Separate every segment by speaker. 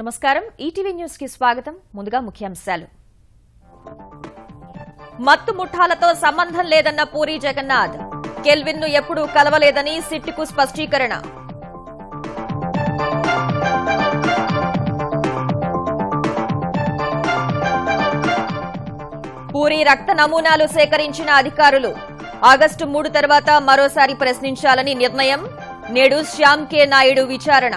Speaker 1: నమస్కారం ETV news కి స్వాగతం ముందుగా ముఖ్యాంశాలు మత్తు ముఠాలతో సంబంధం లేదన్న పూరి జగన్నాథ్ కెల్విన్ ను ఎప్పుడూ కలవలేదని సిట్కు స్పష్టీకరణ పూరి రక్త నమూనాలు సేకరించిన అధికారులు ఆగస్టు 3 తర్వాత మరోసారి ప్రశ్నించాలని నిర్ణయం నేడు శ్యామ్ కే నాయుడు విచారణ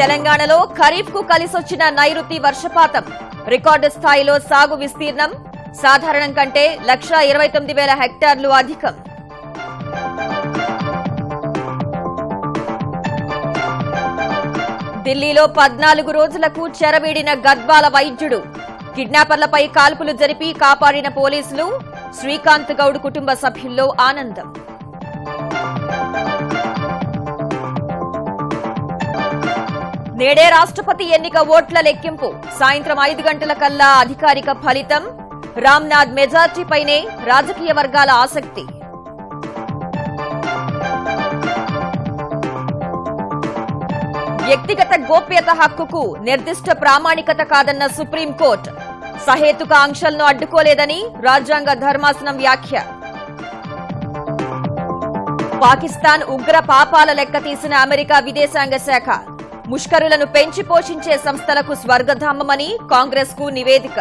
Speaker 1: తెలంగాణలో ఖరీఫ్ కు కలిసొచ్చిన నైరుతి వర్షపాతం రికార్డు స్థాయిలో సాగు విస్తీర్ణం సాధారణం కంటే 1,29,000 హెక్టార్లు అధికం ఢిల్లీలో 14 రోజులకు చెరవీడిన గద్వాల వైద్యుడు కిడ్నాపర్లపై కాల్పులు జరిపి కాపాడిన పోలీసులు శ్రీకాంత్ గౌడ్ కుటుంబ సభ్యుల్లో ఆనందం నేడే రాష్ట్రపతి ఎన్నిక ఓట్ల లెక్కింపు సాయంత్రం 5 గంటల కల్లా అధికారిక ఫలితం రామ్నాథ్ మెజార్టీపైనే రాజకీయ వర్గాల ఆసక్తి వ్యక్తిగత గోప్యత హక్కుకు నిర్దిష్ట ప్రామాణికత కాదన్న సుప్రీంకోర్టు సహేతుక ఆంక్షలను అడ్డుకోలేదని రాజ్యాంగ ధర్మాసనం వ్యాఖ్య పాకిస్తాన్ ఉగ్ర పాపాల లెక్క తీసిన అమెరికా విదేశాంగ శాఖ ముష్కరులను పెంచి పోషించే సంస్థలకు స్వర్గధామమని కాంగ్రెస్ కు నివేదిక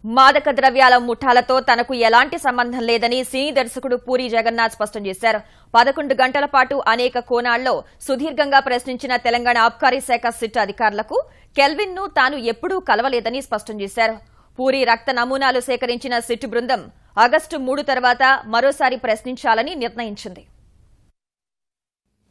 Speaker 1: మాదక ద్రవ్యాల ముఠాలతో తనకు ఎలాంటి సంబంధం లేదని సినీ దర్శకుడు పూరి జగన్నాథ్ స్పష్టం చేశారు 11 గంటల పాటు అనేక కోణాల్లో సుదీర్ఘంగా ప్రశ్నించిన తెలంగాణ ఆబ్కారీ శాఖ సిట్ అధికారులకు కెల్విన్ ను తాను ఎప్పుడూ కలవలేదని స్పష్టం చేశారు పూరి రక్త నమూనాలు సేకరించిన సిట్ బృందం ఆగస్టు 3 తర్వాత మరోసారి ప్రశ్నించాలని నిర్ణయించింది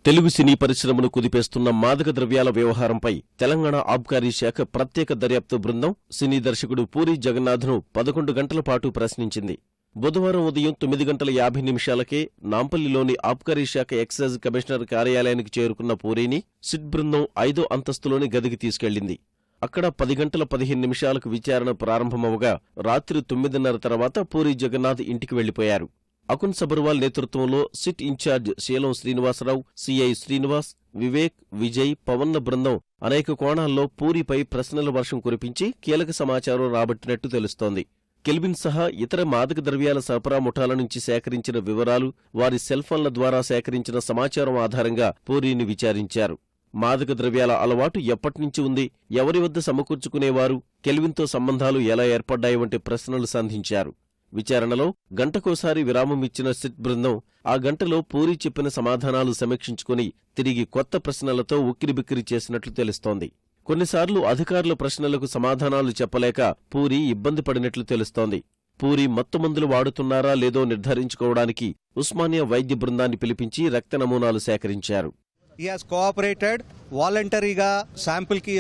Speaker 2: తెలుగు సినీ పరిశ్రమను కుదిపేస్తున్న మాదక ద్రవ్యాల వ్యవహారంపై తెలంగాణ ఆబ్కారీ శాఖ ప్రత్యేక దర్యాప్తు బృందం సినీ దర్శకుడు పూరి జగన్నాథ్ను 11 గంటల పాటు ప్రశ్నించింది బుధవారం ఉదయం 9:50 నాంపల్లిలోని ఆబ్కారీ శాఖ ఎక్సైజ్ కమిషనర్ కార్యాలయానికి చేరుకున్న పూరీని సిట్ బృందం 5వ అంతస్తులోని గదికి తీసుకెళ్లింది అక్కడ 10:15 విచారణ ప్రారంభమవగా రాత్రి 9:30 తర్వాత పూరి జగన్నాథ్ ఇంటికి వెళ్లిపోయారు అకున్ సబర్వాల్ నేతృత్వంలో సిట్ ఇన్ఛార్జ్ శీలం శ్రీనివాసరావు సిఐ శ్రీనివాస్ వివేక్ విజయ్ పవన్ల బృందం అనేక కోణాల్లో పూరిపై ప్రశ్నల వర్షం కురిపించి కీలక సమాచారం రాబట్టినట్టు తెలుస్తోంది కెల్విన్ సహా ఇతర మాదక ద్రవ్యాల సరఫరా ముఠాల నుంచి సేకరించిన వివరాలు వారి సెల్ఫోన్ల ద్వారా సేకరించిన సమాచారం ఆధారంగా పూరీని విచారించారు మాదక ద్రవ్యాల అలవాటు ఎప్పటినుంచి ఉంది ఎవరి వద్ద సమకూర్చుకునేవారు కెల్విన్తో సంబంధాలు ఎలా ఏర్పడ్డాయి వంటి ప్రశ్నలు సంధించారు విచారణలో గంటకోసారి విరామం ఇచ్చిన సిట్ బృందం ఆ గంటలో పూరి చెప్పిన సమాధానాలు సమీక్షించుకుని తిరిగి కొత్త ప్రశ్నలతో ఉక్కిరిబిక్కిరి చేసినట్లు తెలుస్తోంది కొన్నిసార్లు అధికారుల ప్రశ్నలకు సమాధానాలు చెప్పలేక పూరి ఇబ్బంది పడినట్లు తెలుస్తోంది పూరి మత్తుమందులు వాడుతున్నారా లేదో నిర్ధారించుకోవడానికి ఉస్మానియా వైద్య బృందాన్ని పిలిపించి రక్త నమూనాలు సేకరించారు
Speaker 3: He has cooperated వాలంటరీగా శాంపుల్ కి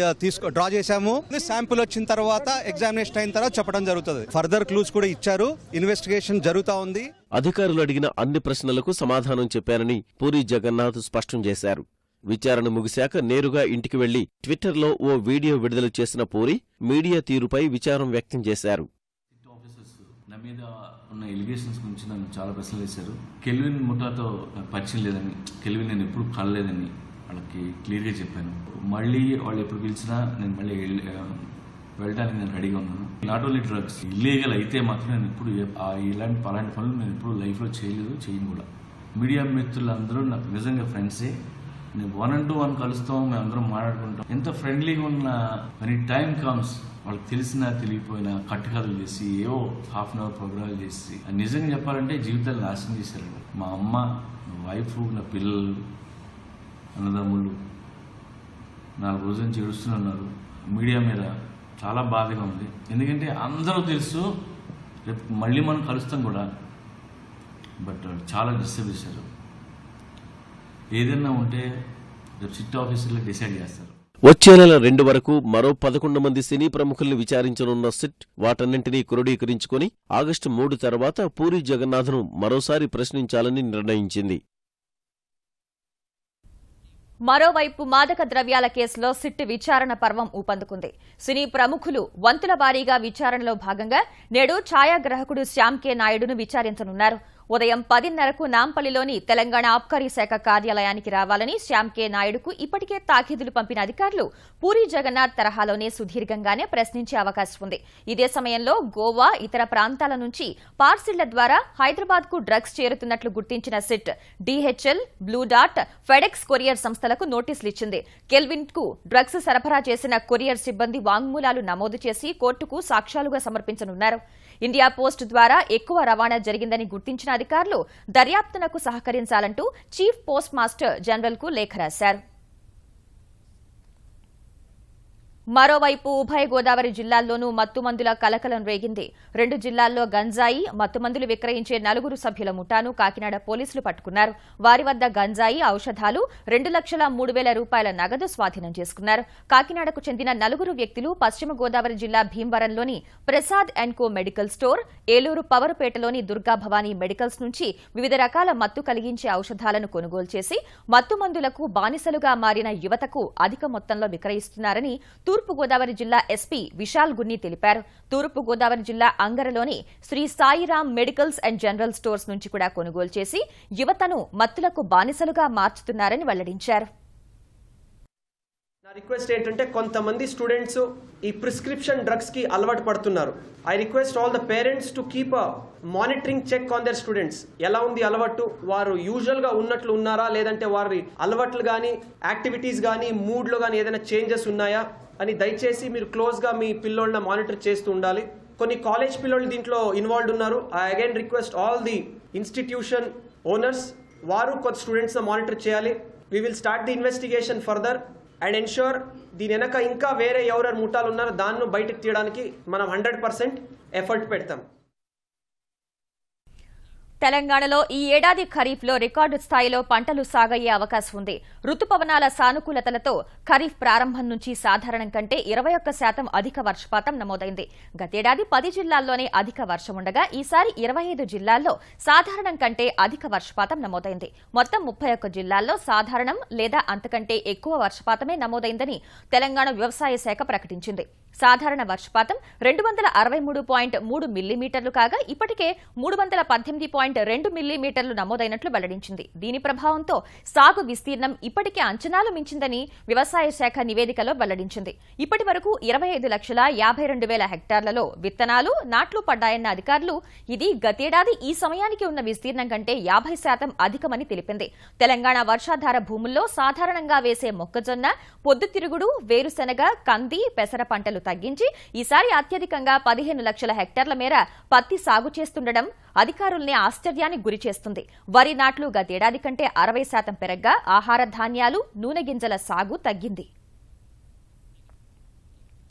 Speaker 3: డ్రా చేశాము శాంపుల్ వచ్చిన తర్వాత ఎగ్జామినేషన్ అయిన తర్వాత చెప్పడం జరుగుతుంది ఫర్దర్ క్లూస్ కూడా ఇచ్చారు ఇన్వెస్టిగేషన్ జరుగుతా ఉంది
Speaker 2: అధికారులు అడిగిన అన్ని ప్రశ్నలకు సమాధానం చెప్పారని పూరి జగన్నాథ్ స్పష్టం చేశారు విచారణ ముగిశాక నేరుగా ఇంటికి వెళ్లి ట్విట్టర్లో ఓ వీడియో విడుదల చేసిన పూరి మీడియా తీరుపై విచారం వ్యక్తం చేశారు
Speaker 4: ఉన్న ఎలిగేషన్స్ గురించి నన్ను చాలా ప్రశ్నలు వేశారు కెల్విన్ ముఠాతో పరిచయం లేదని కెల్విన్ నేను ఎప్పుడు కలలేదని వాళ్ళకి క్లియర్గా చెప్పాను మళ్ళీ వాళ్ళు ఎప్పుడు పిలిచినా నేను మళ్ళీ వెళ్ళడానికి నేను రెడీగా ఉన్నాను నాట్ ఓన్లీ డ్రగ్స్ ఇల్లీగల్ అయితే మాత్రం నేను ఎప్పుడు ఇలాంటి పనులు నేను ఎప్పుడు లైఫ్లో చేయను కూడా మీడియా మిత్రులందరూ నాకు నిజంగా ఫ్రెండ్సే నేను 1-on-1 కలుస్తాం మేము అందరం మాట్లాడుకుంటాం ఎంత ఫ్రెండ్లీగా ఉన్న మనీ టైం కమ్స్ వాళ్ళకి తెలిసినా తెలియపోయినా కట్టుకథలు చేసి ఏవో ½ అన్ అవర్ ప్రోగ్రాలు చేసి నిజంగా చెప్పాలంటే జీవితాలు నాశనం చేశారు మా అమ్మ నా వైఫ్ నా పిల్లలు అన్నదమ్ముళ్ళు 4 రోజుల నుంచి ఏడుస్తున్నారు మీడియా మీద చాలా బాధగా ఉంది ఎందుకంటే అందరూ తెలుసు రేపు మళ్ళీ మనం కలుస్తాం కూడా బట్ చాలా డిస్టర్బ్ చేశారు ఏదైనా ఉంటే రేపు సిట్ ఆఫీసర్లు డిసైడ్ చేస్తారు
Speaker 2: వచ్చే నెల 2 వరకు మరో 11 మంది సినీ ప్రముఖుల్ని విచారించనున్న సిట్ వాటన్నింటినీ క్రోడీకరించుకుని ఆగస్టు 3 తర్వాత పూరి జగన్నాథ్ను మరోసారి ప్రశ్నించాలని నిర్ణయించింది
Speaker 1: మరోవైపు మాదక ద్రవ్యాల కేసులో సిట్ విచారణ పర్వం ఊపందుకుంది. సినీ ప్రముఖులు వంతుల వారీగా విచారణలో భాగంగా నేడు ఛాయాగ్రాహకుడు శ్యామ్ కే నాయుడును విచారించనున్నారు. ఉదయం 10:30కు నాంపల్లిలోని తెలంగాణ ఆబ్కారీ శాఖ కార్యాలయానికి రావాలని శ్యామ్ కే నాయుడుకు ఇప్పటికే తాకీదులు పంపిన అధికారులు పూరీ జగన్నాథ్ తరహాలోనే సుదీర్ఘంగానే ప్రశ్నించే అవకాశం ఉంది. ఇదే సమయంలో గోవా, ఇతర ప్రాంతాల నుంచి పార్సిళ్ల ద్వారా హైదరాబాద్కు డ్రగ్స్ చేరుతున్నట్లు గుర్తించిన SIT DHL, blue dart, FedEx courier సంస్థలకు నోటీసులు ఇచ్చింది. కెల్విన్కు డ్రగ్స్ సరఫరా చేసిన కొరియర్ సిబ్బంది వాంగ్మూలాలు నమోదు చేసి కోర్టుకు సాక్ష్యాలుగా సమర్పించనున్నారు. ఇండియా పోస్ట్ ద్వారా ఎక్కువ రవాణా జరిగిందని గుర్తించిన అధికారులు దర్యాప్తునకు సహకరించాలంటూ చీఫ్ పోస్ట్ మాస్టర్ జనరల్కు లేఖ రాశారు. మరోవైపు ఉభయ గోదావరి జిల్లాల్లోనూ మత్తుమందుల కలకలం రేగింది. 2 జిల్లాల్లో గంజాయి, మత్తుమందులు విక్రయించే 4 సభ్యుల ముఠాను కాకినాడ పోలీసులు పట్టుకున్నారు. వారి వద్ద గంజాయి, ఔషధాలు, 2,03,000 రూపాయల నగదు స్వాధీనం చేసుకున్నారు. కాకినాడకు చెందిన 4 వ్యక్తులు పశ్చిమ గోదావరి జిల్లా భీమవరంలోని Prasad and co medical store, Eluru పవరుపేటలోని దుర్గా భవానీ మెడికల్స్ నుంచి వివిధ రకాల మత్తు కలిగించే ఔషధాలను కొనుగోలు చేసి మత్తుమందులకు బానిసలుగా మారిన యువతకు అధిక మొత్తంలో విక్రయిస్తున్నారని తూర్పుగోదావరి జిల్లా ఎస్పీ విశాల్ గున్ని తెలిపారు. తూర్పుగోదావరి జిల్లా అంగరలోని Sri Sairam medicals and general stores నుంచి కూడా కొనుగోలు చేసి యువతను మత్తులకు బానిసలుగా మార్చుతున్నారని వెల్లడించారు.
Speaker 5: నా రిక్వెస్ట్ ఏంటంటే కొంతమంది స్టూడెంట్స్ ఈ ప్రిస్క్రిప్షన్ డ్రగ్స్ కి అలవాటు పడుతున్నారు. I request all the parents to keep a monitoring check on their students. ఎలా ఉంది అలవాటు, వారు యూజువల్ గా ఉన్నట్లు ఉన్నారా, లేదంటే వారి అలవాట్లు కానీ యాక్టివిటీస్ కానీ మూడ్లో కానీ ఏదైనా చేంజెస్ ఉన్నాయా అని దయచేసి మీరు క్లోజ్గా మీ పిల్లోళ్ళని మానిటర్ చేస్తూ ఉండాలి. కొన్ని కాలేజ్ పిల్లోళ్ళు దీంట్లో ఇన్వాల్వ్ ఉన్నారు. I again request all the institution owners, వారు కొత్త స్టూడెంట్స్ని మానిటర్ చేయాలి. We will start the investigation further and ensure దీని వెనక ఇంకా వేరే ఎవరెవరు ముఠాలు ఉన్నారో దాన్ని బయటకు తీయడానికి మనం 100% ఎఫర్ట్ పెడతాం.
Speaker 1: తెలంగాణలో ఈ ఏడాది ఖరీఫ్లో రికార్డు స్థాయిలో పంటలు సాగయ్యే అవకాశం ఉంది. రుతుపవనాల సానుకూలతలతో ఖరీఫ్ ప్రారంభం నుంచి సాధారణం కంటే 21% అధిక వర్షపాతం నమోదైంది. గతేడాది 10 జిల్లాల్లోనే అధిక వర్షం ఉండగా ఈసారి 25 జిల్లాల్లో సాధారణం కంటే అధిక వర్షపాతం నమోదైంది. మొత్తం 31 జిల్లాల్లో సాధారణం లేదా అంతకంటే ఎక్కువ వర్షపాతమే నమోదైందని తెలంగాణ వ్యవసాయ శాఖ ప్రకటించింది. సాధారణ వర్షపాతం 263.3 మిల్లీమీటర్లు కాగా ఇప్పటికే 318.2 మిల్లీమీటర్లు నమోదైనట్లు వెల్లడించింది. దీని ప్రభావంతో సాగు విస్తీర్ణం ఇప్పటికే అంచనాలు మించిందని వ్యవసాయ శాఖ నివేదికలో వెల్లడించింది. ఇప్పటి వరకు 25,52,000 హెక్టార్లలో విత్తనాలు, నాట్లు పడ్డాయన్న అధికారులు ఇది గతేడాది ఈ సమయానికి ఉన్న విస్తీర్ణం కంటే 50% అధికమని తెలిపింది. తెలంగాణ వర్షాధార భూముల్లో సాధారణంగా వేసే మొక్కజొన్న, పొద్దుతిరుగుడు, వేరుశెనగ, కంది, పెసర పంటలు తగ్గించి ఈసారి అత్యధికంగా 15 లక్షల హెక్టార్ల మేర పత్తి సాగు చేస్తుండడం అధికారుల్ని ఆశ్చర్యానికి గురిచేస్తుంది. వరి నాట్లు గతేడాది కంటే 60% పెరగ్గా ఆహార ధాన్యాలు, నూనె గింజల సాగు తగ్గింది.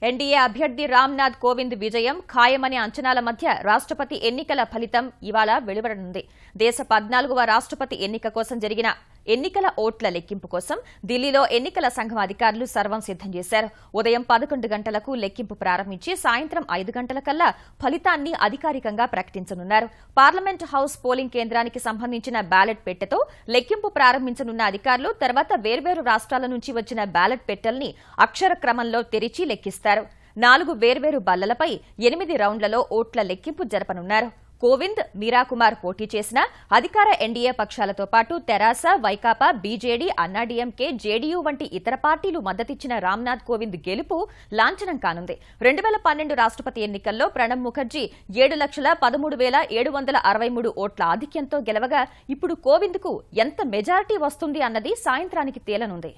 Speaker 1: ఎన్డీఏ అభ్యర్థి రామ్నాథ్ కోవింద్ విజయం ఖాయమనే అంచనాల మధ్య రాష్ట్రపతి ఎన్నికల ఫలితం ఇవాళ వెలువడనుంది. దేశ 14వ రాష్ట్రపతి ఎన్నిక కోసం జరిగిన ఎన్నికల ఓట్ల లెక్కింపు కోసం ఢిల్లీలో ఎన్నికల సంఘం అధికారులు సర్వం సిద్దం చేశారు. ఉదయం 11 గంటలకు లెక్కింపు ప్రారంభించి సాయంత్రం 5 గంటలకల్లా ఫలితాన్ని అధికారికంగా ప్రకటించనున్నారు. పార్లమెంట్ హౌస్ పోలింగ్ కేంద్రానికి సంబంధించిన బ్యాలెట్ పెట్టెతో లెక్కింపు ప్రారంభించనున్న అధికారులు తర్వాత వేర్వేరు రాష్ట్రాల నుంచి వచ్చిన బ్యాలెట్ పెట్టెల్ని అక్షర క్రమంలో తెరిచి లెక్కిస్తారు. 4 వేర్వేరు బల్లలపై 8 రౌండ్లలో ఓట్ల లెక్కింపు జరపనున్నారు. కోవింద్, మీరాకుమార్ పోటీ చేసిన అధికార ఎన్డీఏ పక్షాలతో పాటు తెరాస, వైకాపా, బీజేడీ, అన్నాడీఎంకే, జేడీయూ వంటి ఇతర పార్టీలు మద్దతిచ్చిన రామ్నాథ్ కోవింద్ గెలుపు లాంఛనం కానుంది. 2012 రాష్ట్రపతి ఎన్నికల్లో ప్రణబ్ ముఖర్జీ 7,13,763 ఓట్ల ఆధిక్యంతో గెలవగా ఇప్పుడు కోవింద్కు ఎంత మెజారిటీ వస్తుంది అన్నది సాయంత్రానికి తేలనుంది.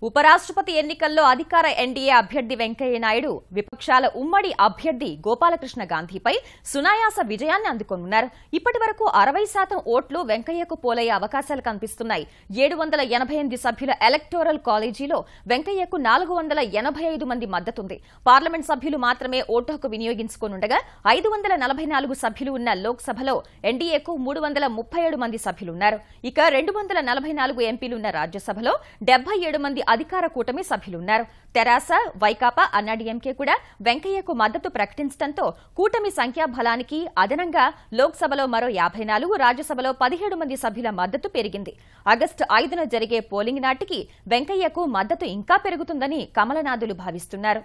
Speaker 1: ఉపరాష్ట్రపతి ఎన్నికల్లో అధికార ఎన్డీఏ అభ్యర్థి వెంకయ్యనాయుడు విపక్షాల ఉమ్మడి అభ్యర్థి గోపాలకృష్ణ గాంధీపై సునాయాస విజయాన్ని అందుకోనున్నారు. ఇప్పటి వరకు 60% ఓట్లు వెంకయ్యకు పోలయ్యే అవకాశాలు కనిపిస్తున్నాయి. 788 సభ్యుల ఎలక్టోరల్ కాలేజీలో వెంకయ్యకు 485 మంది మద్దతుంది. పార్లమెంట్ సభ్యులు మాత్రమే ఓటు హక్కు వినియోగించుకోనుండగా 544 సభ్యులు ఉన్న లోక్సభలో ఎన్డీఏకు 337 మంది సభ్యులున్నారు. ఇక 244 ఎంపీలున్న రాజ్యసభలో 77 మంది అధికార కూటమి సభ్యులున్నారు. తెరాస, వైకాపా, అన్నాడీఎంకే కూడా వెంకయ్యకు మద్దతు ప్రకటించడంతో కూటమి సంఖ్యాబలానికి అదనంగా లోక్సభలో మరో 54, రాజ్యసభలో 17 మంది సభ్యుల మద్దతు పెరిగింది. ఆగస్టు 5న జరిగే పోలింగ్ నాటికి వెంకయ్యకు మద్దతు ఇంకా పెరుగుతుందని కమలనాథులు భావిస్తున్నారు.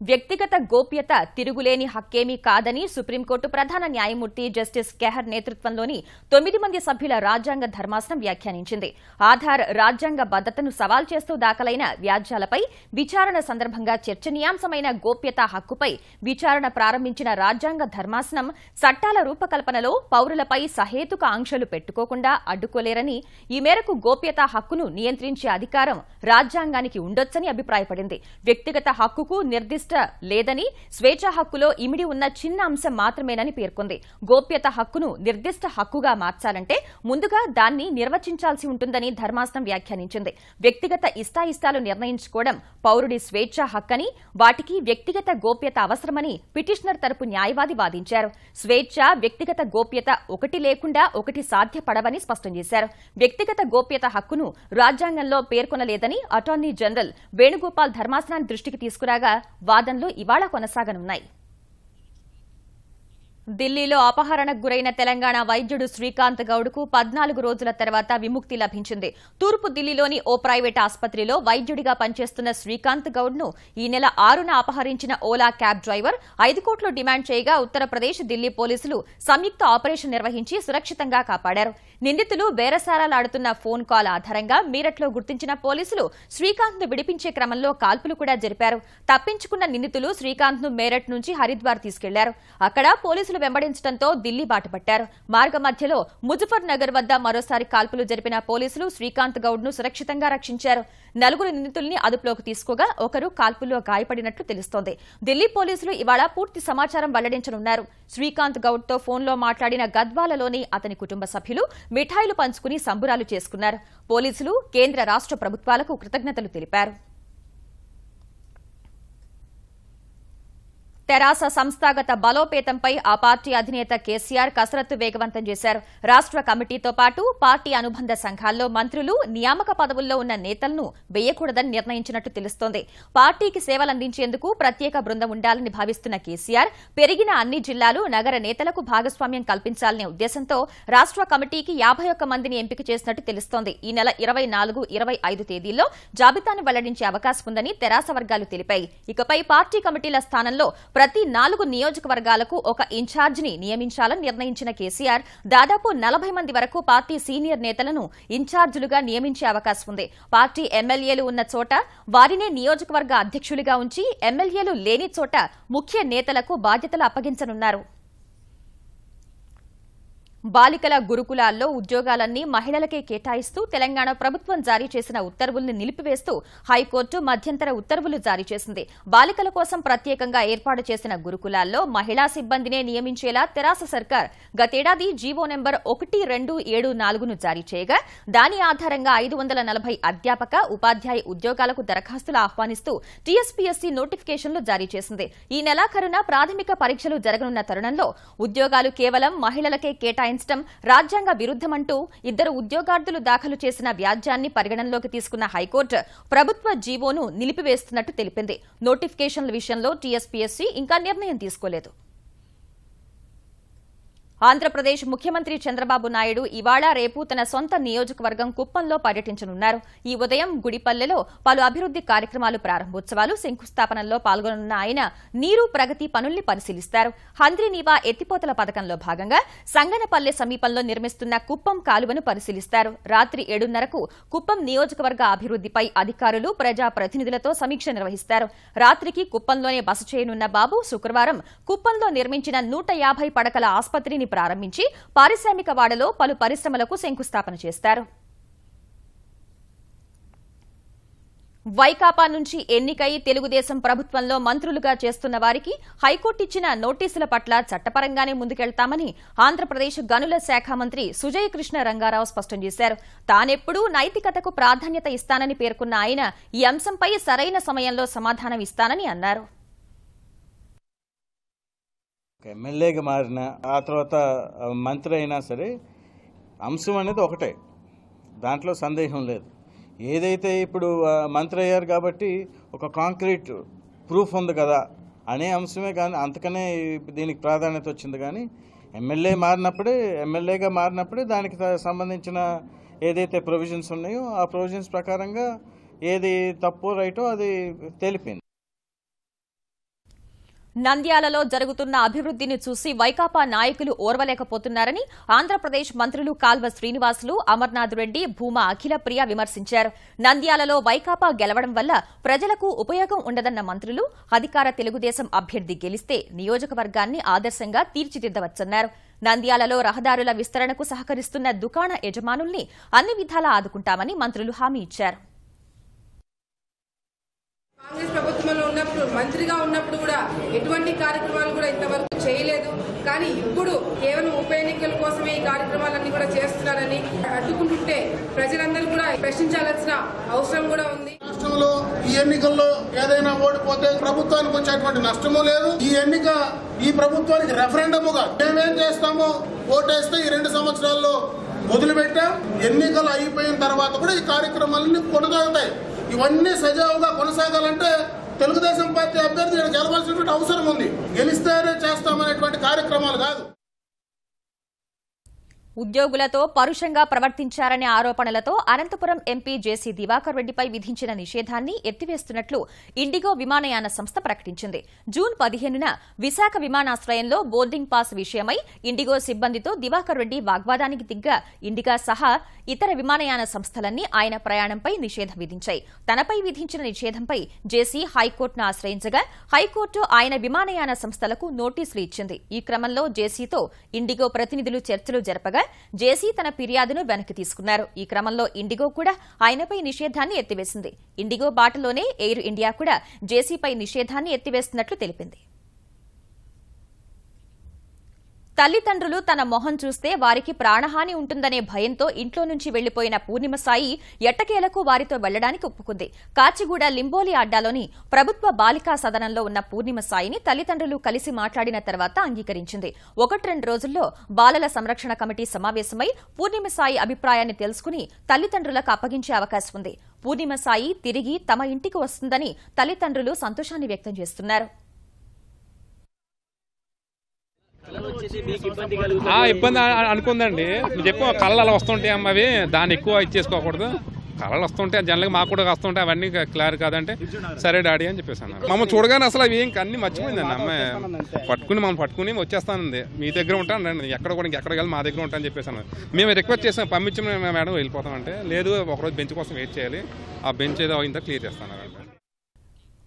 Speaker 1: వ్యక్తిగత గోప్యత తిరుగులేని హక్కేమీ కాదని సుప్రీంకోర్టు ప్రధాన న్యాయమూర్తి జస్టిస్ కెహర్ నేతృత్వంలోని 9 మంది సభ్యుల రాజ్యాంగ ధర్మాసనం వ్యాఖ్యానించింది. ఆధార్ రాజ్యాంగ బద్దతను సవాల్ చేస్తూ దాఖలైన వ్యాజ్యాలపై విచారణ సందర్భంగా చర్చనీయాంశమైన గోప్యత హక్కుపై విచారణ ప్రారంభించిన రాజ్యాంగ ధర్మాసనం చట్టాల రూపకల్పనలో పౌరులపై సహేతుక ఆంక్షలు పెట్టుకోకుండా అడ్డుకోలేరని, ఈ మేరకు గోప్యత హక్కును నియంత్రించే అధికారం రాజ్యాంగానికి ఉండొచ్చని అభిప్రాయపడింది. వ్యక్తిగత హక్కుకు నిర్దిష్ట లేదని, స్వేచ్ఛా హక్కులో ఇమిడి ఉన్న చిన్న అంశం మాత్రమేనని పేర్కొంది. గోప్యత హక్కును నిర్దిష్ట హక్కుగా మార్చాలంటే ముందుగా దాన్ని నిర్వచించాల్సి ఉంటుందని ధర్మాసనం వ్యాఖ్యానించింది. వ్యక్తిగత ఇష్టాయిష్టాలు నిర్ణయించుకోవడం పౌరుడి స్వేచ్ఛా హక్కని, వాటికి వ్యక్తిగత గోప్యత అవసరమని పిటిషనర్ తరపు న్యాయవాది వాదించారు. స్వేచ్ఛ, వ్యక్తిగత గోప్యత ఒకటి లేకుండా ఒకటి సాధ్యపడవని స్పష్టం చేశారు. వ్యక్తిగత గోప్యత హక్కును రాజ్యాంగంలో పేర్కొనలేదని అటార్నీ జనరల్ వేణుగోపాల్ ధర్మాసనాన్ని దృష్టికి తీసుకురాగా వాదనలు ఇవాళ కొనసాగనున్నాయి. ఢిల్లీలో అపహరణకు గురైన తెలంగాణ వైద్యుడు శ్రీకాంత్ గౌడ్కు 14 రోజుల తర్వాత విముక్తి లభించింది. తూర్పు ఢిల్లీలోని ఓ ప్రైవేట్ ఆసుపత్రిలో వైద్యుడిగా పనిచేస్తున్న శ్రీకాంత్ గౌడ్ను ఈ నెల 6న అపహరించిన ఓలా క్యాబ్ డ్రైవర్ 5 కోట్లు డిమాండ్ చేయగా ఉత్తరప్రదేశ్, ఢిల్లీ పోలీసులు సంయుక్త ఆపరేషన్ నిర్వహించి సురక్షితంగా కాపాడారు. నిందితులు బేరసారాలాడుతున్న ఫోన్ కాల్ ఆధారంగా మీరట్లో గుర్తించిన పోలీసులు శ్రీకాంత్ ను విడిపించే క్రమంలో కాల్పులు కూడా జరిపారు. తప్పించుకున్న నిందితులు శ్రీకాంత్ ను మేరట్ నుంచి హరిద్వార్ తీసుకెళ్లారు. అక్కడ పోలీసులు వెంబడించడంతో ఢిల్లీ బాటపట్టారు. మార్గ మధ్యలో ముజఫర్ నగర్ వద్ద మరోసారి కాల్పులు జరిపిన పోలీసులు శ్రీకాంత్ గౌడ్ ను సురక్షితంగా రక్షించారు. 4 నిందితుల్ని అదుపులోకి తీసుకోగా ఒకరు కాల్పుల్లో గాయపడినట్లు తెలుస్తోంది. ఢిల్లీ పోలీసులు ఇవాళ పూర్తి సమాచారం వెల్లడించనున్నారు. శ్రీకాంత్ గౌడ్ తో ఫోన్లో మాట్లాడిన గద్వాలలోని అతని కుటుంబ సభ్యులు మిఠాయిలు పంచుకుని సంబురాలు చేసుకున్నారు. పోలీసులు కేంద్ర, రాష్ట్ర ప్రభుత్వాలకు కృతజ్ఞతలు తెలిపారు. తెరాస సంస్థాగత బలోపేతంపై ఆ పార్టీ అధినేత కేసీఆర్ కసరత్తు వేగవంతం చేశారు. రాష్ట్ర కమిటీతో పాటు పార్టీ అనుబంధ సంఘాల్లో మంత్రులు, నియామక పదవుల్లో ఉన్న నేతలను వేయకూడదని నిర్ణయించినట్టు తెలుస్తోంది. పార్టీకి సేవలందించేందుకు ప్రత్యేక బృందం ఉండాలని భావిస్తున్న కేసీఆర్ పెరిగిన అన్ని జిల్లాలు, నగర నేతలకు భాగస్వామ్యం కల్పించాలనే ఉద్దేశంతో రాష్ట్ర కమిటీకి 51 మందిని ఎంపిక చేసినట్టు తెలుస్తోంది. ఈ నెల 24, 25 తేదీల్లో జాబితాను వెల్లడించే అవకాశం ఉందని తెరాస వర్గాలు తెలిపాయి. ఇకపై పార్టీ కమిటీల స్థానంలో ప్రతి 4 నియోజకవర్గాలకు ఒక ఇన్ఛార్జిని నియమించాలని నిర్ణయించిన కేసీఆర్ దాదాపు 40 మంది వరకు పార్టీ సీనియర్ నేతలను ఇన్ఛార్జీలుగా నియమించే అవకాశం ఉంది. పార్టీ ఎమ్మెల్యేలు ఉన్న చోట వారినే నియోజకవర్గ అధ్యక్షులుగా ఉంచి, ఎమ్మెల్యేలు లేని చోట ముఖ్య నేతలకు బాధ్యతలు అప్పగించనున్నారు. బాలికల గురుకులాల్లో ఉద్యోగాలన్నీ మహిళలకే కేటాయిస్తూ తెలంగాణ ప్రభుత్వం జారీ చేసిన ఉత్తర్వుల్ని నిలిపివేస్తూ హైకోర్టు మధ్యంతర ఉత్తర్వులు జారీ చేసింది. బాలికల కోసం ప్రత్యేకంగా ఏర్పాటు చేసిన గురుకులాల్లో మహిళా సిబ్బందినే నియమించేలా తెరాస సర్కార్ గతేడాది జీవో నెంబర్ 1274ను జారీ చేయగా దాని ఆధారంగా 540 అధ్యాపక, ఉపాధ్యాయ ఉద్యోగాలకు దరఖాస్తులు ఆహ్వానిస్తూ టీఎస్పీఎస్సీ నోటిఫికేషన్లు జారీ చేసింది. ఈ నెలాఖరున ప్రాథమిక పరీక్షలు జరగనున్న తరుణంలో ఉద్యోగాలు కేవలం మహిళలకే కేటాయించడం రాజ్యాంగ విరుద్ధమంటూ 2 ఉద్యోగార్థులు దాఖలు చేసిన వ్యాజ్యాన్ని పరిగణనలోకి తీసుకున్న హైకోర్టు ప్రభుత్వ జీవోను నిలిపివేస్తున్నట్టు తెలిపింది. నోటిఫికేషన్ల విషయంలో టీఎస్పీఎస్సీ ఇంకా నిర్ణయం తీసుకోలేదు. ఆంధ్రప్రదేశ్ ముఖ్యమంత్రి చంద్రబాబు నాయుడు ఇవాళ, రేపు తన సొంత నియోజకవర్గం కుప్పంలో పర్యటించనున్నారు. ఈ ఉదయం గుడిపల్లెలో పలు అభివృద్ది కార్యక్రమాలు ప్రారంభోత్సవాలు, శంకుస్థాపనల్లో పాల్గొననున్న ఆయన నీరు ప్రగతి పనుల్ని పరిశీలిస్తారు. హంద్రీనీవా ఎత్తిపోతల పథకంలో భాగంగా సంగనపల్లె సమీపంలో నిర్మిస్తున్న కుప్పం కాలువను పరిశీలిస్తారు. రాత్రి 7:30కు కుప్పం నియోజకవర్గ అభివృద్దిపై అధికారులు, ప్రజాప్రతినిధులతో సమీక్ష నిర్వహిస్తారు. రాత్రికి కుప్పంలోనే బస చేయనున్న బాబు శుక్రవారం కుప్పంలో నిర్మించిన 150 పడకల ఆసుపత్రిని ప్రారంభించి పారిశ్రామిక వాడలో పలు పరిశ్రమలకు శంకుస్థాపన చేస్తారు. వైకాపా నుంచి ఎన్నికై తెలుగుదేశం ప్రభుత్వంలో మంత్రులుగా చేస్తున్న వారికి హైకోర్టు ఇచ్చిన నోటీసుల పట్ల చట్టపరంగానే ముందుకెళ్తామని ఆంధ్రప్రదేశ్ గనుల శాఖ మంత్రి సుజయ్ కృష్ణ రంగారావు స్పష్టం చేశారు. తానెప్పుడూ నైతికతకు ప్రాధాన్యత ఇస్తానని పేర్కొన్న ఆయన ఈ అంశంపై సరైన సమయంలో సమాధానం ఇస్తానని అన్నారు.
Speaker 6: ఎమ్మెల్యేగా మారిన ఆ తర్వాత మంత్రి అయినా సరే అంశం అనేది ఒకటే. దాంట్లో సందేహం లేదు. ఏదైతే ఇప్పుడు మంత్రి అయ్యారు కాబట్టి ఒక కాంక్రీట్ ప్రూఫ్ ఉంది కదా అనే అంశమే, కానీ అంతకనే దీనికి ప్రాధాన్యత వచ్చింది. కానీ ఎమ్మెల్యేగా మారినప్పుడే దానికి సంబంధించిన ఏదైతే ప్రొవిజన్స్ ఉన్నాయో ఆ ప్రొవిజన్స్ ప్రకారంగా ఏది తప్పు రైటో అది తెలిపింది.
Speaker 1: నంద్యాలలో జరుగుతున్న అభివృద్ధిని చూసి వైకాపా నాయకులు ఓర్వలేకపోతున్నారని ఆంధ్రప్రదేశ్ మంత్రులు కాల్వ శ్రీనివాసులు, అమర్నాథ్ రెడ్డి, భూమా అఖిలప్రియ విమర్శించారు. నంద్యాలలో వైకాపా గెలవడం వల్ల ప్రజలకు ఉపయోగం ఉండదన్న మంత్రులు అధికార తెలుగుదేశం అభ్యర్థి గెలిస్తే నియోజకవర్గాన్ని ఆదర్శంగా తీర్చిదిద్దవచ్చన్నారు. నంద్యాలలో రహదారుల విస్తరణకు సహకరిస్తున్న దుకాణ యజమానుల్ని అన్ని విధాలా ఆదుకుంటామని మంత్రులు హామీ ఇచ్చారు.
Speaker 7: కాంగ్రెస్ ప్రభుత్వంలో ఉన్నప్పుడు మంత్రిగా ఉన్నప్పుడు కూడా ఎటువంటి కార్యక్రమాలు కూడా ఇంతవరకు చేయలేదు. కానీ ఇప్పుడు కేవలం ఉప ఎన్నికల కోసమే ఈ కార్యక్రమాలన్నీ కూడా చేస్తున్నారని అడ్డుకుంటుంటే ప్రజలందరూ కూడా ప్రశ్నించాల్సిన అవసరం కూడా ఉంది.
Speaker 8: రాష్ట్రంలో ఈ ఎన్నికల్లో ఏదైనా ఓడిపోతే ప్రభుత్వానికి వచ్చేటువంటి నష్టమూ లేదు. ఈ ప్రభుత్వానికి రెఫరెండముగా మేమేం చేస్తామో ఓటేస్తే ఈ 2 సంవత్సరాల్లో మొదలుపెట్టాం. ఎన్నికలు అయిపోయిన తర్వాత కూడా ఈ కార్యక్రమాలన్నీ కొనసాగుతాయి. ఇవన్నీ సజావుగా కొనసాగాలంటే తెలుగుదేశం పార్టీ అభ్యర్థి గెలవాల్సినటువంటి అవసరం ఉంది. గెలిస్తేనే చేస్తామనేటువంటి కార్యక్రమాలు కాదు.
Speaker 1: ఉద్యోగులతో పరుషంగా ప్రవర్తించారనే ఆరోపణలతో అనంతపురం ఎంపీ జేసీ దివాకర్ రెడ్డిపై విధించిన నిషేధాన్ని ఎత్తివేస్తున్నట్లు ఇండిగో విమానయాన సంస్థ ప్రకటించింది. జూన్ 15న విశాఖ విమానాశ్రయంలో బోర్డింగ్ పాస్ విషయమై ఇండిగో సిబ్బందితో దివాకర్ రెడ్డి వాగ్వాదానికి దిగ్గా ఇండిగా సహా ఇతర విమానయాన సంస్థలన్నీ ఆయన ప్రయాణంపై నిషేధం విధించాయి. తనపై విధించిన నిషేధంపై జేసీ హైకోర్టును ఆశ్రయించగా హైకోర్టు ఆయన విమానయాన సంస్థలకు నోటీసులు ఇచ్చింది. ఈ క్రమంలో జేసీతో ఇండిగో ప్రతినిధులు చర్చలు జరపగా జేసీ తన ఫిర్యాదును వెనక్కి తీసుకున్నారు. ఈ క్రమంలో ఇండిగో కూడా ఆయనపై నిషేధాన్ని ఎత్తివేసింది. ఇండిగో బాటలోనే ఎయిర్ ఇండియా కూడా జేసీపై నిషేధాన్ని ఎత్తివేస్తున్నట్లు తెలిపింది. తల్లిదండ్రులు తన మొహం చూస్తే వారికి ప్రాణహాని ఉంటుందనే భయంతో ఇంట్లో నుంచి వెళ్లిపోయిన పూర్ణిమ సాయి ఎట్టకేలకు వారితో వెళ్లడానికి ఒప్పుకుంది. కాచిగూడ లింబోలి అడ్డాలోని ప్రభుత్వ బాలికా సదనంలో ఉన్న పూర్ణిమ సాయిని తల్లిదండ్రులు కలిసి మాట్లాడిన తర్వాత అంగీకరించింది. 1-2 రోజుల్లో బాలల సంరక్షణ కమిటీ సమావేశమై పూర్ణిమ సాయి అభిప్రాయాన్ని తెలుసుకుని తల్లిదండ్రులకు అప్పగించే అవకాశం ఉంది. పూర్ణిమ సాయి తిరిగి తమ ఇంటికి వస్తుందని తల్లిదండ్రులు సంతోషాన్ని వ్యక్తం చేస్తున్నారు.
Speaker 9: ఇబ్బంది అనుకుందండి. చెప్పు కళలు అలా వస్తుంటాయి అమ్మ, అవి దాన్ని ఎక్కువ ఇచ్చేసుకోకూడదు. కళలు వస్తుంటాయి జనరల్గా మాకు కూడా వస్తుంటాయి, అవన్నీ క్లియర్ కాదంటే సరే డాడీ అని చెప్పేసి అన్నారు. మమ్మల్ని చూడగానే అసలు అవి ఏం అన్ని మర్చిపోయిందండి. అమ్మాయి మమ్మల్ని పట్టుకుని వచ్చేస్తానంది. మీ దగ్గర ఉంటాను, ఎక్కడ కూడా ఇంకెక్కడికి వెళ్ళి మా దగ్గర ఉంటానని చెప్పేసాను. మేము రిక్వెస్ట్ చేసాం, పంపించి మేడం వెళ్ళిపోతామంటే లేదు, ఒకరోజు బెంచ్ కోసం వెయిట్ చేయాలి, ఆ బెంచ్ ఏదో ఇంత క్లియర్ చేస్తాను.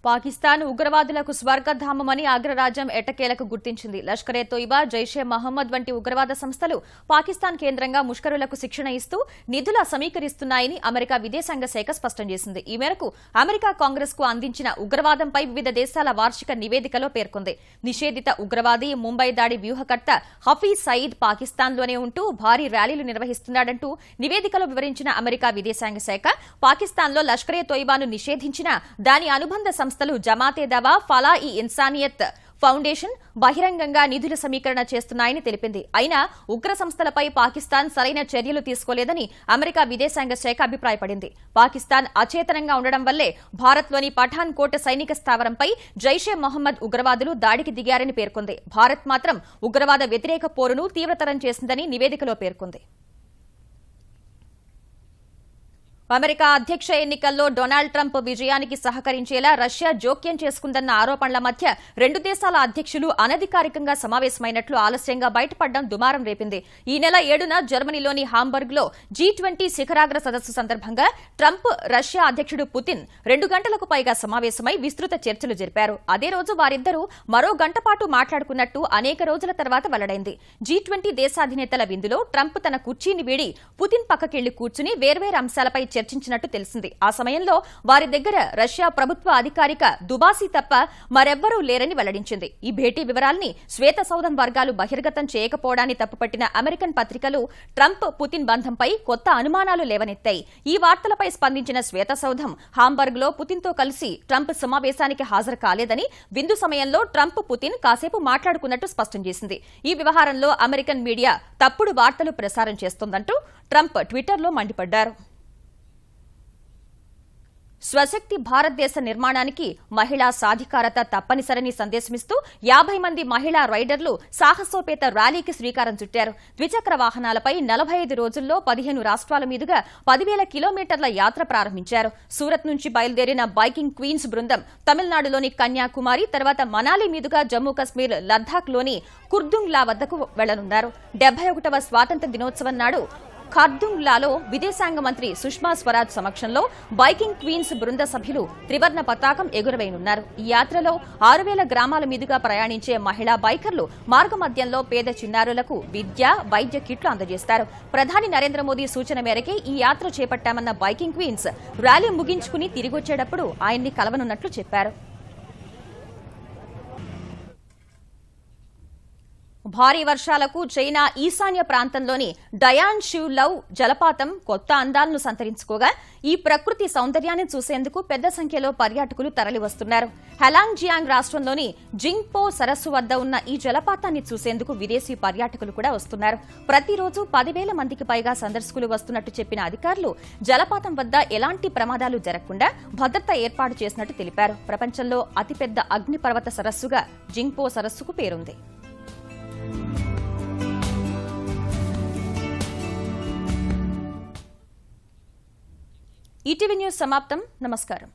Speaker 1: పాకిస్తాన్ ఉగ్రవాదులకు స్వర్గధామమని అగ్రరాజ్యం ఎట్టకేలకు గుర్తించింది. లష్కరే తోయిబా, జైషే మహమ్మద్ వంటి ఉగ్రవాద సంస్థలు పాకిస్తాన్ కేంద్రంగా ముష్కరులకు శిక్షణ ఇస్తూ నిధుల సమీకరిస్తున్నాయని అమెరికా విదేశాంగ శాఖ స్పష్టం చేసింది. ఈ మేరకు అమెరికా కాంగ్రెస్ కు అందించిన ఉగ్రవాదంపై వివిధ దేశాల వార్షిక నివేదికలో పేర్కొంది. నిషేధిత ఉగ్రవాది ముంబై దాడి వ్యూహకర్త హఫీజ్ సయీద్ పాకిస్తాన్లోనే ఉంటూ భారీ ర్యాలీలు నిర్వహిస్తున్నాడంటూ నివేదికలో వివరించిన అమెరికా విదేశాంగ శాఖ పాకిస్తాన్లో లష్కరే తోయిబాను నిషేధించిన దాని అనుబంధ సంస్థలు జమాతే దవా, ఫలా ఈ ఇన్సానియత్ ఫౌండేషన్ బహిరంగంగా నిధుల సమీకరణ చేస్తున్నాయని తెలిపింది. అయినా ఉగ్ర సంస్థలపై పాకిస్తాన్ సరైన చర్యలు తీసుకోలేదని అమెరికా విదేశాంగ శాఖ అభిప్రాయపడింది. పాకిస్తాన్ అచేతనంగా ఉండడం వల్లే భారత్లోని పఠాన్ కోట్ సైనిక స్థావరంపై జైషే మహమ్మద్ ఉగ్రవాదులు దాడికి దిగారని పేర్కొంది. భారత్ మాత్రం ఉగ్రవాద వ్యతిరేక పోరును తీవ్రతరం చేసిందని నివేదికలో పేర్కొంది. అమెరికా అధ్యక్ష ఎన్నికల్లో డొనాల్డ్ ట్రంప్ విజయానికి సహకరించేలా రష్యా జోక్యం చేసుకుందన్న ఆరోపణల మధ్య 2 దేశాల అధ్యక్షులు అనధికారికంగా సమావేశమైనట్లు ఆలస్యంగా బయటపడడం దుమారం రేపింది. ఈ నెల 7న జర్మనీలోని హాంబర్గ్లో G20 శిఖరాగ్ర సదస్సు సందర్భంగా ట్రంప్, రష్యా అధ్యక్షుడు పుతిన్ 2 గంటలకు పైగా సమావేశమై విస్తృత చర్చలు జరిపారు. అదే రోజు వారిద్దరూ మరో గంట పాటు మాట్లాడుకున్నట్టు అనేక రోజుల తర్వాత వెల్లడైంది. G20 దేశాధినేతల విందులో ట్రంప్ తన కుర్చీని వీడి పుతిన్ పక్కకెళ్లి కూర్చుని వేర్వేరు అంశాలపై చర్చించినట్టు తెలిసింది. ఆ సమయంలో వారి దగ్గర రష్యా ప్రభుత్వ అధికారిక దుబాసీ తప్ప మరెవ్వరూ లేరని వెల్లడించింది. ఈ భేటీ వివరాల్ని శ్వేత సౌధం వర్గాలు బహిర్గతం చేయకపోవడాన్ని తప్పుపట్టిన అమెరికన్ పత్రికలు ట్రంప్ పుతిన్ బంధంపై కొత్త అనుమానాలు లేవనెత్తాయి. ఈ వార్తలపై స్పందించిన శ్వేత సౌధం హాంబర్గ్ లో పుతిన్ తో కలిసి ట్రంప్ సమావేశానికి హాజరు కాలేదని, విందు సమయంలో ట్రంప్ పుతిన్ కాసేపు మాట్లాడుకున్నట్టు స్పష్టం చేసింది. ఈ వ్యవహారంలో అమెరికన్ మీడియా తప్పుడు వార్తలు ప్రసారం చేస్తోందంటూ ట్రంప్ ట్విట్టర్లో మండిపడ్డారు. స్వశక్తి భారతదేశ నిర్మాణానికి మహిళా సాధికారత తప్పనిసరని సందేశమిస్తూ 50 మంది మహిళా రైడర్లు సాహసోపేత ర్యాలీకి శ్రీకారం చుట్టారు. ద్విచక్ర వాహనాలపై 45 రోజుల్లో 15 రాష్ట్రాల మీదుగా 10,000 కిలోమీటర్ల యాత్ర ప్రారంభించారు. సూరత్ నుంచి బయలుదేరిన బైకింగ్ క్వీన్స్ బృందం తమిళనాడులోని కన్యాకుమారి, తర్వాత మనాలి మీదుగా జమ్మూ కశ్మీర్ లద్దాఖ్లోని కుర్దుంగ్లా వద్దకు వెళ్లనున్నారు. 71వ స్వాతంత్ర్య దినోత్సవం నాడు ఖర్దుంగ్లాలో విదేశాంగ మంత్రి సుష్మా స్వరాజ్ సమక్షంలో బైకింగ్ క్వీన్స్ బృంద సభ్యులు త్రివర్ణ పతాకం ఎగురవేయనున్నారు. ఈ యాత్రలో 6,000 గ్రామాల మీదుగా ప్రయాణించే మహిళా బైకర్లు మార్గమధ్యంలో పేద చిన్నారులకు విద్య, వైద్య కిట్లు అందజేస్తారు. ప్రధాని నరేంద్ర మోదీ సూచన మేరకే ఈ యాత్ర చేపట్టామన్న బైకింగ్ క్వీన్స్ ర్యాలీ ముగించుకుని తిరిగొచ్చేటప్పుడు ఆయన్ని కలవనున్నట్లు చెప్పారు. భారీ వర్షాలకు చైనా ఈశాన్య ప్రాంతంలోని డయాన్ షూ లవ్ జలపాతం కొత్త అందాలను సంతరించుకోగా ఈ ప్రకృతి సౌందర్యాన్ని చూసేందుకు పెద్ద సంఖ్యలో పర్యాటకులు తరలివస్తున్నారు. హెలాంగ్జియాంగ్ రాష్ట్రంలోని జింగ్పో సరస్సు వద్ద ఉన్న ఈ జలపాతాన్ని చూసేందుకు విదేశీ పర్యాటకులు కూడా వస్తున్నారు. ప్రతిరోజు 10,000 మందికి పైగా సందర్శకులు వస్తున్నట్టు చెప్పిన అధికారులు జలపాతం వద్ద ఎలాంటి ప్రమాదాలు జరగకుండా భద్రత ఏర్పాటు చేసినట్టు తెలిపారు. ప్రపంచంలో అతిపెద్ద అగ్నిపర్వత సరస్సుగా జింగ్పో సరస్సుకు పేరుంది. ఈటీవీ న్యూస్ సమాప్తం. నమస్కారం.